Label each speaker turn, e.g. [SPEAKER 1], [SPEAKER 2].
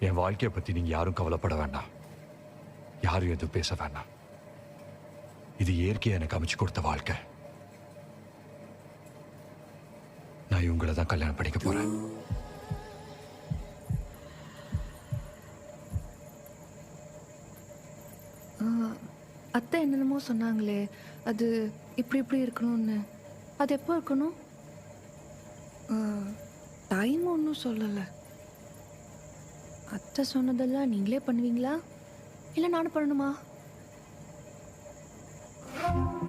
[SPEAKER 1] என் வாழ்க்கையை பத்தி நீங்க யாரும் கவலைப்பட வேண்டாம். யாரும் எதுவும் பேச வேண்டாம். இது இயற்கையை எனக்கு அமைச்சு கொடுத்த வாழ்க்கை. நான் இவங்களை தான் கல்யாணம் பண்ணிக்க போறேன்.
[SPEAKER 2] அத்தை என்னென்னமோ சொன்னாங்களே, அது இப்படி இப்படி இருக்கணும்னு. அது எப்போ இருக்கணும்? டைம் ஒன்றும் சொல்லலை. அத்தை சொன்னதெல்லாம் நீங்களே பண்ணுவீங்களா, இல்லை நானும் பண்ணணுமா?